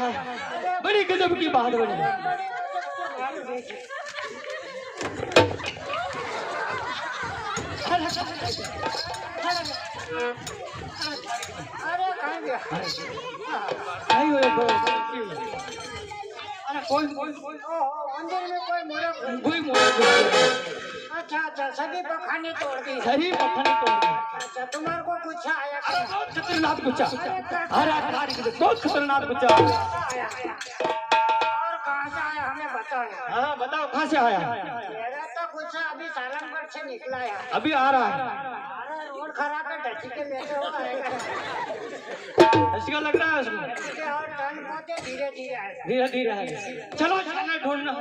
S6: बड़ी गजब की बात बनी। नहीं हो अरे कोई
S3: मंदिर में कोई मोरक
S6: कोई मोड़
S3: अच्छा अच्छा सभी पखाने तोड़ दी
S6: सही पत्थर तोड़ दी।
S3: अच्छा तुम्हारे को कुछ आया
S6: अरे बहुत खतरनाक गुच्चा। अरे बहुत खतरनाक गुच्चा।
S3: और कहाँ से आया हमें बताओ।
S6: हाँ बताओ कहाँ से आया।
S3: मेरा तो कुछ अभी सालमगढ़ से निकला है।
S6: अभी आ रहा है।
S3: अरे रोड खराब है डची के लेते हो आएगा।
S6: ऐसा लग रहा है उसको।
S3: और टर्न होते धीरे धीरे आएगा।
S6: धीरे धीरे है। चलो चलो ढूंढना।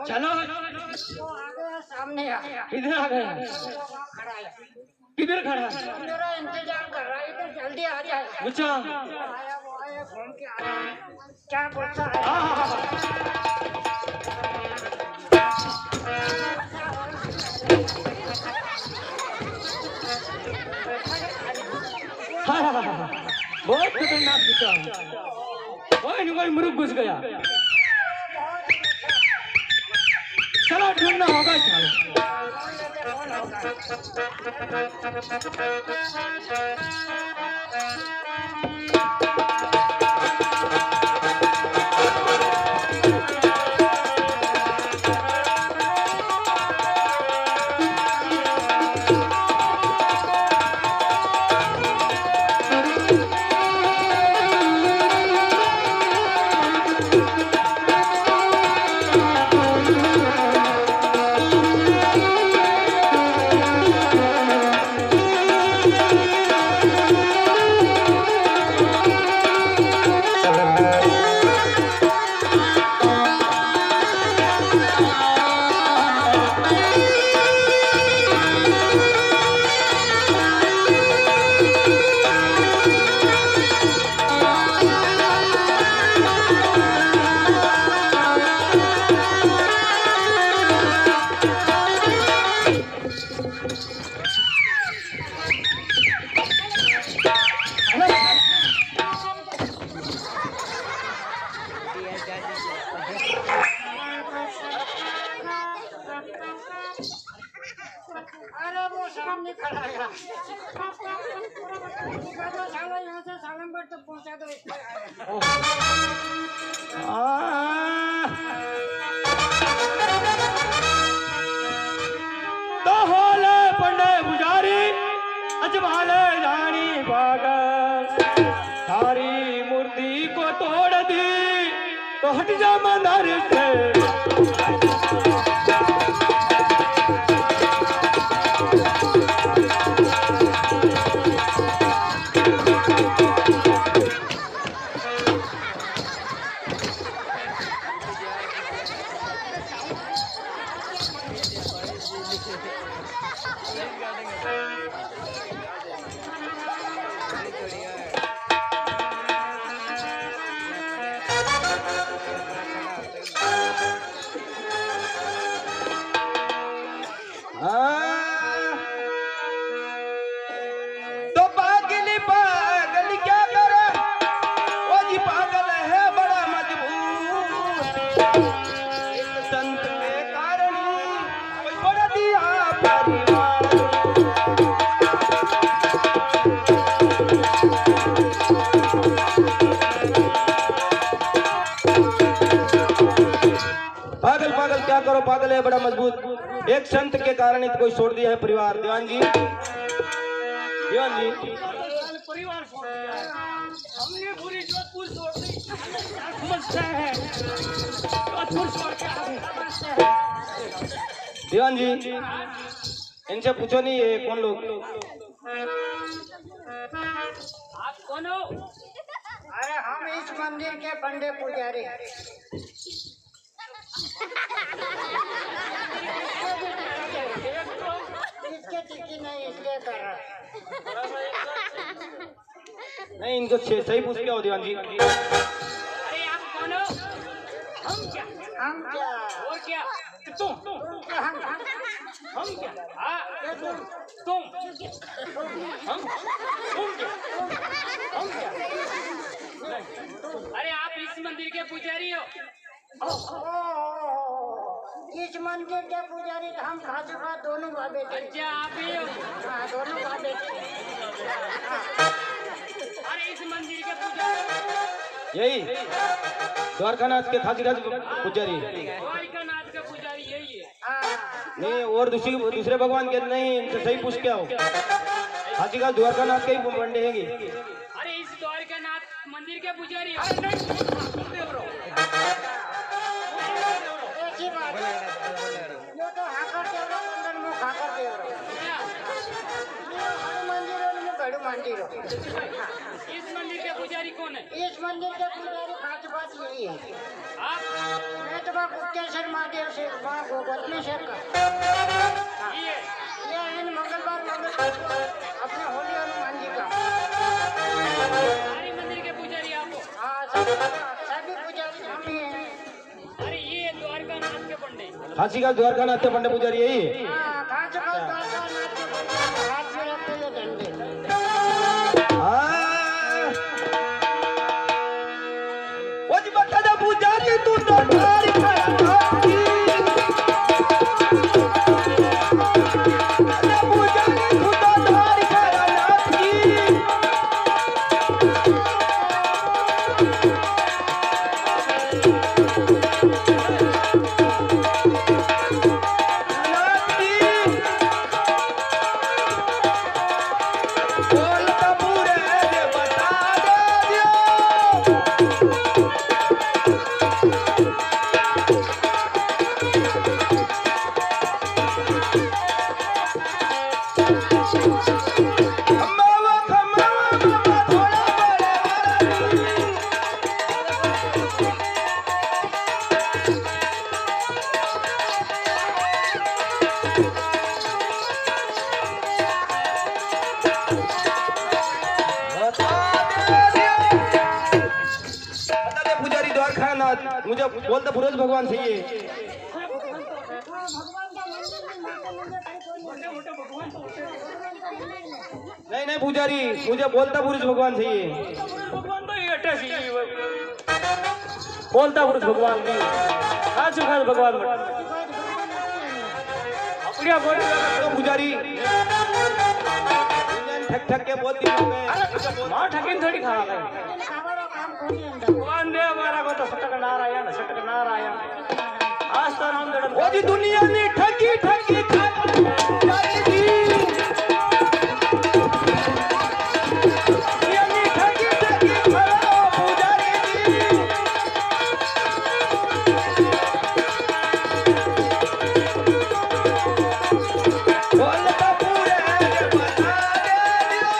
S6: चलो
S3: वो आगे सामने आ गया।
S6: किधर आ गया।
S3: वहाँ खड़ा है।
S6: किधर खड़ा है।
S3: मेरा इंतजार कर रहा है तो जल्दी आ जाए।
S6: गुच्चा
S3: आया वो आया घूम के आया क्या बोलता है।
S6: बहुत खतरनाक गुच्चा। कोई मुर्ग घुस गया। चलो ढूंढना होगा।
S3: अरे वो सामने खड़ा है। साला यहाँ से सालमगढ़ तक पहुँचा दो इसको।
S6: तो होले पंडे पुजारी अजमाले जानी पागल सारी मूर्ति को तोड़ दी तो हट जा मंदिर से। तो पागल पागल क्या करे वो जी पागल है बड़ा मजबूर एक संत के कारण कोई बड़ा दिया परिवार। पागल पागल क्या करो पागल है बड़ा मजबूत एक संत के कारण ही कोई छोड़ दिया है परिवार। दीवान जी
S3: परिवार छोड़ दिया है। हमने पूरी जोधपुर छोड़ दी। समझता है जोधपुर छोड़ के आ गए।
S6: दीवान जी इनसे पूछो नहीं ये कौन लोग।
S3: आप कौन हो। अरे हम इस मंदिर के पंडे पुजारी हैं। कर रहा है।
S5: नहीं इनको सही पूछ क्या हो दीवान जी।
S6: अरे आप कौन हो? हम क्या?
S3: हम क्या?
S6: और क्या? तुम
S3: हम
S6: हम क्या? हाँ तुम हम क्या? हम क्या? अरे आप इस मंदिर के पुजारी हो?
S3: इस मंदिर के पुजारी हम खासू खा दोनों भाई बेटे।
S6: अच्छा आप ही हो?
S3: हाँ दोनों भाई बेटे।
S6: अरे इस मंदिर के पुजारी
S5: यही द्वारकानाथ के खासीराज पुजारी।
S6: द्वारकानाथ का पुजारी यही है।
S3: हाँ
S5: नहीं और दूसरे भगवान के नहीं इनसे सही पूछ क्या हो। खासीराज द्वारकानाथ के ही बंडे हैंगे।
S6: अरे इस द्वारकानाथ मंदिर के पुजारी हो?
S3: ऐसी बात है। यो तो हाकर देवरो मंदिर में हाकर देवरो। यो हर मंदिर में गढ़ मंदिर हो।
S6: इस मंदिर के पुजारी कौन है?
S3: इस मंदिर के पुजारी खास बात यही है।
S6: आप
S3: मैं तो बाप गुप्तेश्वर महादेव से वहाँ गोपनेश्वर का।
S6: ये
S3: ये इन मंगलवार अपने होली हनुमान जी का।
S6: सारी मंदिर के पुजारी आप हो?
S3: हाँ सभी पुजारी हम ही हैं।
S6: अरे ये द्वारकानाथ के पंडे।
S5: खासीराज द्वारकानाथ के बंडे पुजारी यही है।
S3: हाँ खास बात द्वारकानाथ के पुजारी हाथ में रखते हुए डंडे।
S5: वो जी बता दे पुजारी तू तो धारी खड़ा नाथी। अरे पुजारी तू तो धारी खड़ा नाथी। नाथी बोल कपूरे दे बता दे दियो। खम्बावा खम्बावा बाबा थोड़ा बोले वाला। बता दे पुजारी द्वारकानाथ मुझे बोलता पुरुष भगवान से ये। नहीं नहीं पुजारी मुझे बोलता पुरुष भगवान से ये।
S6: भगवान तो ये अटैच ही बोलता पुरुष भगवान की खास खास भगवान अपने बोल
S5: तो पुजारी ठक ठक के बहुत दिन हो गए।
S6: मां ठगिन थोड़ी खा गए।
S3: हमारा काम कोई अंदर।
S6: भगवान दे हमारा को तो सटक नारायण आज तो नाम दे
S5: वो जी दुनिया ने ठगी ठगी खाती जाएगी। दुनिया ने ठगी ठगी खाओ पुजारी जी। बोलता पूरे दे बता दे दियो।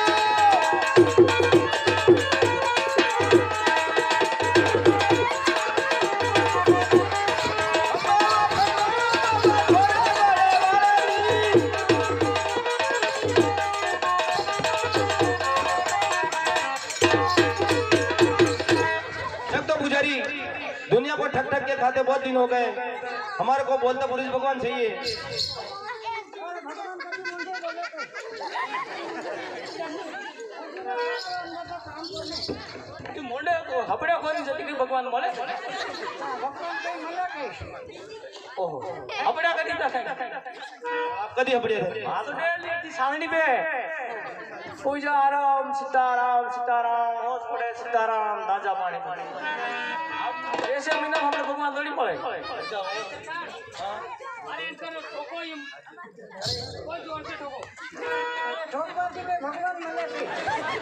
S5: जब तो पुजारी दुनिया को ठग ठग के खाते बहुत दिन हो गए। हमारे को बोलता पुरुष भगवान चाहिए।
S6: तू मोंडे को हपड़े कोनी जति की भगवान बोले ओहो हपड़ा करी ता
S5: आप कदी अपने थे।
S6: हां तो डेली थी सांगणी पे पूजा आराम सीताराम होश पड़े सीताराम दाजा पानी ऐसे महीना हमरे भगवान थोड़ी पड़े अरे इनको ठोको ही कोई जोर से ठोको
S3: भगवान मिले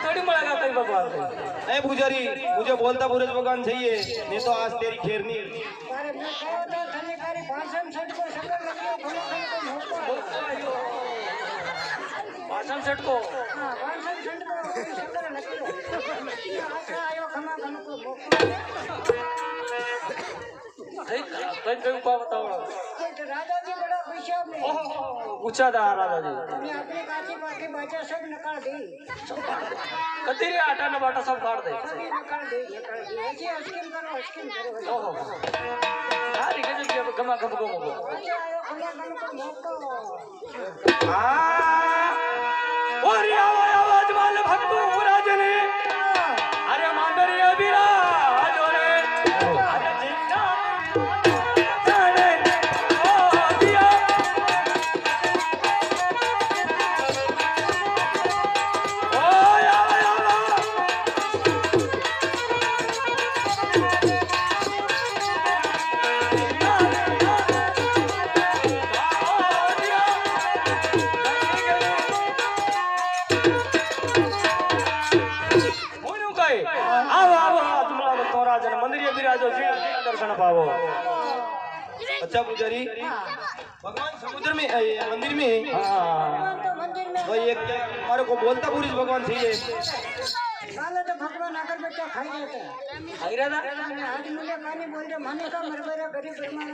S6: थोड़ी मरेगा कोई भगवान को
S5: नहीं पुजारी मुझे बोलता पुरुष भगवान चाहिए नहीं तो आज तेरी खैर नहीं।
S3: अरे मैं कहो तो धन्यकारी भाषण सेट को शक्ल लगे भले को
S6: भाषण सेट को
S3: हां भाषण सेट को शक्ल लगे अच्छा आयो खमा खम को
S6: कहीं को बताओ
S3: तो राजा जी बड़ा खुश में
S6: ऊंचा था राजा जी
S3: અને આપણી કાચી પાકી બાજા सब નકાળ દે
S6: कती रे आटा न बाटा सब काट दे
S3: નકાળ દે હજી હસ્કીમ કરો
S6: ओहो सारी के जो गमा गम गम गो
S3: હજી આયો ખુલ્લા ગણ को મોટો
S6: और आवाज वाले भक्तों राजने अरे मांदरी अभिराज रे अरे जिंदा जाने ओ दिया ओ या दर्शन पावो
S5: अच्छा पुजारी भगवान समुद्र में मंदिर में
S3: ભગવાન તો મંદિર में
S5: भाई एक हमारे को बोलता पूरी भगवान सही है
S3: काले तो भगवान अगर बच्चा खाई जाता है
S6: आई रहा
S3: અને આજ મને માની બોલ रहे माने का मरबरा गरीब ब्राह्मण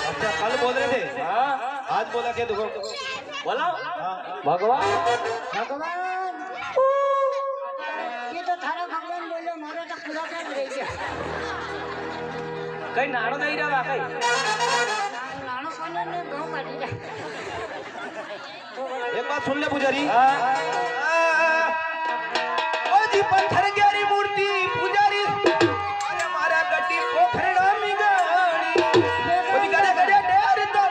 S5: अच्छा कल बोल रहे थे
S6: हाँ
S5: आज बोला क्या देखो
S6: बोला भगवान
S3: भगवान ये तो थारा भगवान बोले मारे तो पूरा काम रह गया
S6: कहीं नाड़ो दे रहा कहीं
S3: नानो कोने ने गांव काटी जा
S5: एक बात सुन ले पुजारी ओ जी पत्थर ग्यारी मूर्ति पुजारी अरे हमारा गड्डी पोखरड़ा में गाड़ी ओ जी गड़े गड़े डेर तो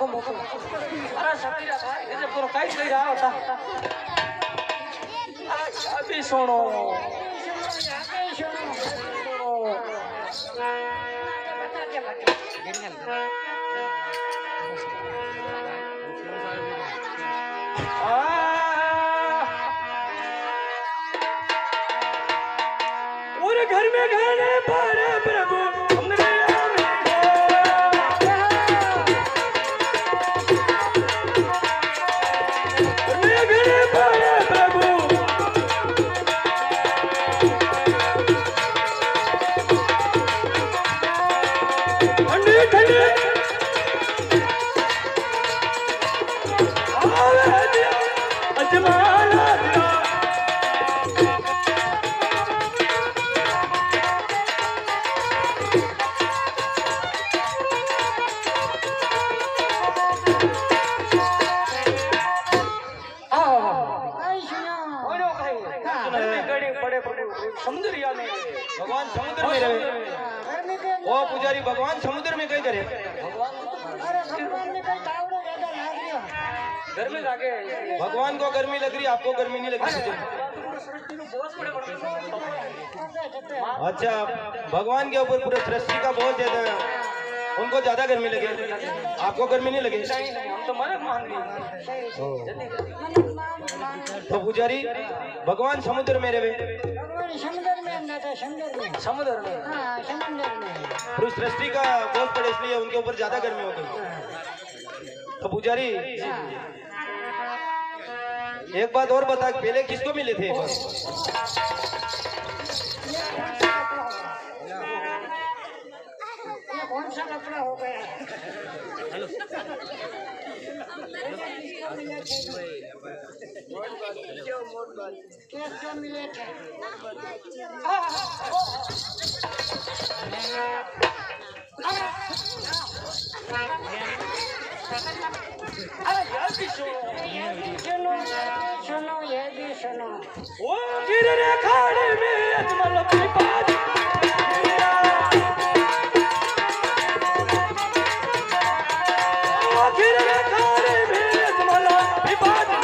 S6: अरे शक्ति रहा इसे पूरा काई नहीं रहा होता अभी सुनो और घर में गहने पारे प्रभु भगवान समुद्र में रहे ओ पुजारी भगवान समुद्र में कहीं करे गर्मी लगे भगवान को गर्मी लग रही आपको गर्मी नहीं लग रही अच्छा भगवान के ऊपर पूरे सृष्टि का बहुत ज्यादा उनको ज्यादा गर्मी लगे आपको गर्मी नहीं लगे हम तो मन मान तो पुजारी भगवान समुद्र में रहे समुद्र में पूरी सृष्टि का बहुत पड़े इसलिए उनके ऊपर ज्यादा गर्मी हो गई तो पुजारी एक बात और बता पहले किसको मिले थे
S3: कौन सा कपड़ा हो गया कैसे मिले थे सुनो ये भी सुनो
S6: ओ गिर रे खाड़ी में अजमल पिपाजी ओ गिर रे खाड़ी में अजमल पिपाजी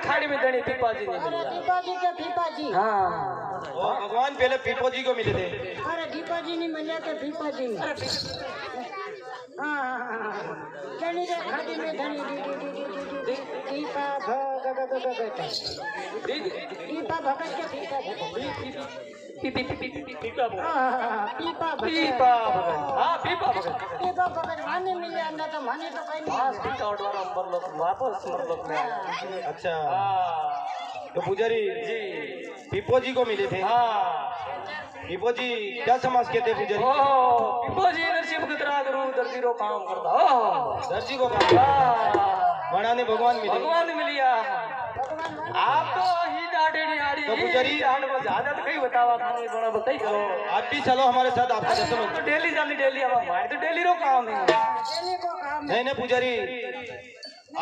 S6: खाड़ी में दणी पीपाजी ने
S3: अरे दीपाजी के फीपाजी
S6: हाँ
S5: भगवान पहले पीपोजी को मिले थे।
S3: अरे दीपाजी नहीं मिले के फीपाजी हाँ धनी रे खाड़ी में धनी दीपा दीपा भगत के फीपा पीपा भगत माने मिले अंदर तो माने तो कहीं नहीं
S6: वापस मरलोक में
S5: अच्छा तो पुजारी जी पीपो जी को मिले थे।
S6: हाँ
S5: पीपो जी क्या समझ के थे पुजारी?
S6: पीपो जी नरसिंह खतरा करूं दर्जी रो काम करता
S5: दर्जी को काम बड़ा ने भगवान
S6: मिलिया आप तो ही डाटेड़ी आड़ी
S5: तो पुजारी
S6: आठ में ज्यादा तो कहीं बतावा खाने बड़ा बताई करो
S5: आप भी चलो हमारे साथ आपका दर्शन हो।
S6: तो डेली जानी डेली अब हमारे तो डेली रो काम है
S3: डेली को काम
S5: नहीं नहीं पुजारी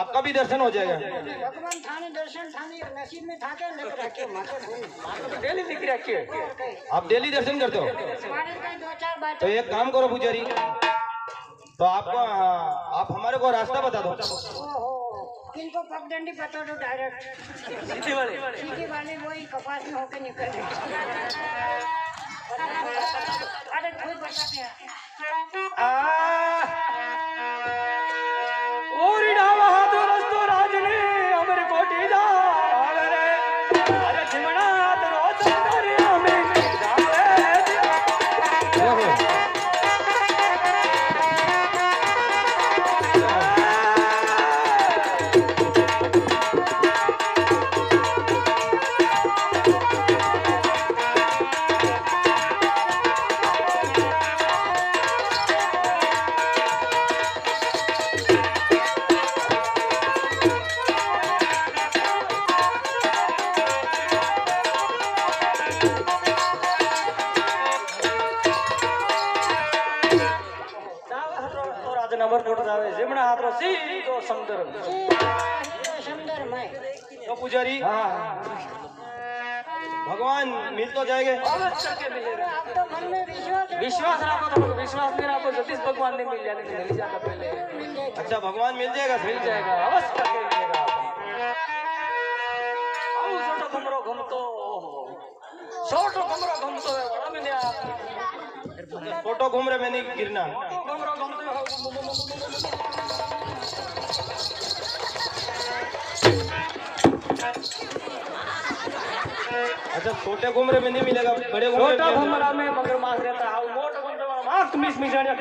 S5: आपका भी दर्शन हो जाएगा।
S3: भगवान थाने दर्शन थाने नसीब में थाके लेकर रखे माथे फूल
S6: तो डेली लिख रखिए
S5: आप डेली दर्शन करते हो
S3: हमारे कहीं दो चार बात
S5: तो एक काम करो पुजारी तो आपको आप हमारे को रास्ता बता दो।
S3: ओहो किनको पगडंडी पता दो डायरेक्ट
S6: सीधी
S3: वाले वही कपास में होके निकल रहे अरे कोई बताते हैं
S6: ओरी डावा हाथों रस्तो राजनी अमर कोटी जा रे अरे झिमना तो चंदरे हमें जावे नंबर कोट जावे जिमना हाथ रो सीधो समुद्र
S3: समंदर में
S5: तो पुजारी
S6: हाँ
S5: भगवान मिल तो जाएंगे।
S6: अवश्य के मिलेगा
S3: आप तो मन में
S6: विश्वास रखो तो विश्वास नहीं रखो जतिस भगवान ने मिल जाने मिल जाता पहले
S5: अच्छा भगवान मिल जाएगा
S6: मिल जाएगा अवश्य करके मिलेगा आओ छोटो कमरो घूमतो छोटो कमरो घूमतो है बड़ा मिलिया
S5: फोटो घूम रहे मैंने गिरना
S6: कमरो घूमते
S5: अच्छा छोटे घूम रहे में नहीं मिलेगा बड़े घूम
S6: छोटा
S5: रहे में
S6: घुमरा में मगर मास रहता है मोटा घूमते वाला मास मिस मिस जाने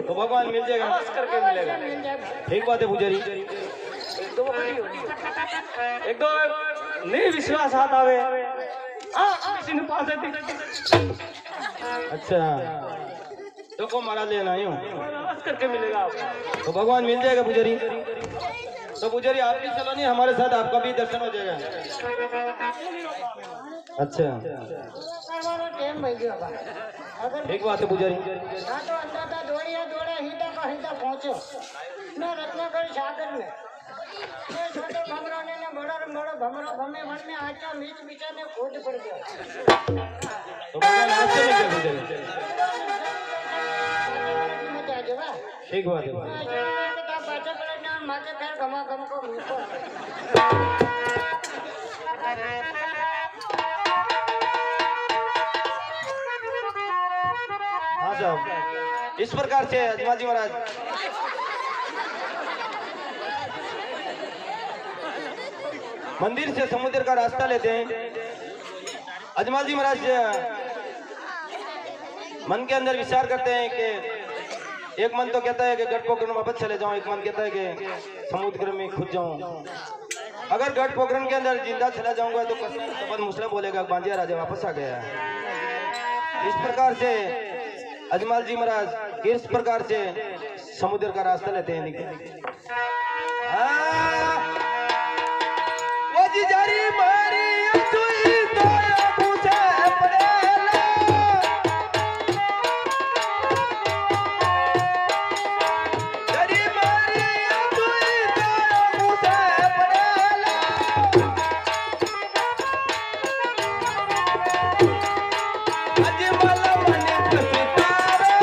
S5: तो भगवान मिल जाएगा
S6: अवश्य करके मिलेगा
S5: ठीक बात है पुजारी।
S6: एक दो एक दो नहीं विश्वास हाथ आवे किसी ने पास है
S5: अच्छा तो को मारा लेना यूं
S6: अवश्य करके मिलेगा आपको
S5: तो भगवान मिल जाएगा पुजारी। तो पुजारी आप भी चलो नहीं हमारे साथ आपका भी दर्शन हो जाएगा। अच्छा
S3: टाइम भाई अगर
S5: ठीक बात है पुजारी।
S3: हाँ तो अंदाजा दौड़िया दौड़े हिता का हिता पहुंचो मैं रत्नागढ़ सागर में मैं छोटे भमरों ने बड़ो भमरो भमे वन में आचा मीच बिचा ने खोद पड़ गया
S5: तो भगवान अवश्य मिल जाएगा पुजारी। ठीक बात है
S3: माथे पैर घमा घम को
S5: हाँ साहब, इस प्रकार से अजमल जी महाराज मंदिर से समुद्र का रास्ता लेते हैं। अजमल जी महाराज मन के अंदर विचार करते हैं कि एक मन तो कहता है कि गढ़ पोखरण वापस चले जाऊं, एक मन कहता है कि समुद्र में खुद जाऊं। अगर गढ़ पोखरण के अंदर जिंदा चला जाऊंगा तो कसम मुसला बोलेगा बांजिया राजा वापस आ गया। इस प्रकार से अजमल जी महाराज इस प्रकार से समुद्र का रास्ता लेते हैं। वो जी जारी मारी अतुई तो पूछे पड़ेला, जारी मारी अतुई तो पूछे पड़ेला, अजमल मने कसितारो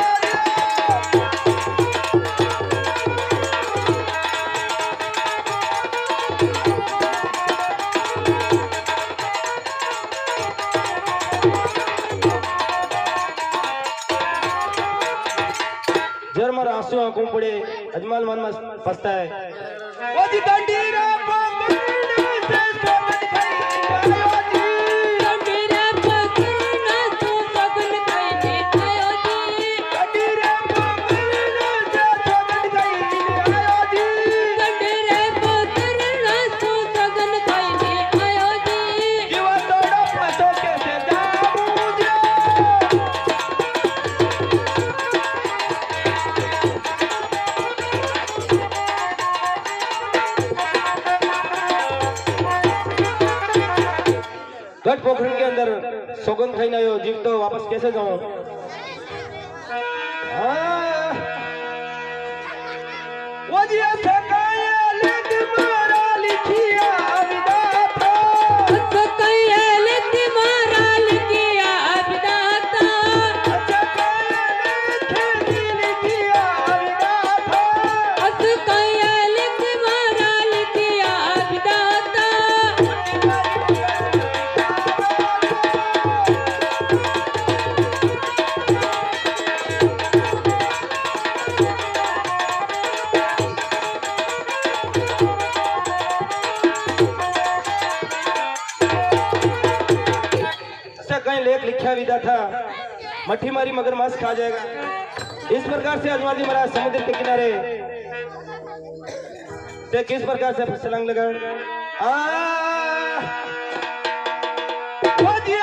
S5: जरमर आंसू आंखों पड़े। अजमल मन में फंसता है। वो जी गंडीरा पकड़ने से सोगन खाई आयो जी,
S7: गंडीरा पकड़ने से सोगन खाई आयो जी,
S5: गंडीरा पकड़ने से सोगन खाई आयो जी,
S7: गंडीरा पकड़ने से सोगन खाई आयो जी,
S5: जीवा तोड़ा पतो कैसे जाऊं जो, गढ़ पोखरण के अंदर सौगंध खाई ना हो जीव तो वापस कैसे जाऊं। वो जी ऐसा काया लिख मारा लिखिया विधाता,
S7: सकैया लिख मारा लिखिया विधाता,
S5: ऐसा काया लिख लिखिया विधाता,
S7: सकैया लिख मारा लिखिया विधाता,
S5: ऐसा कहीं लेख लिखा विदा था, मट्ठी मारी मगर मांस खा जाएगा। इस प्रकार से अजमल जी महाराज समुद्र के किनारे से किस प्रकार से छलांग लगा। वो जी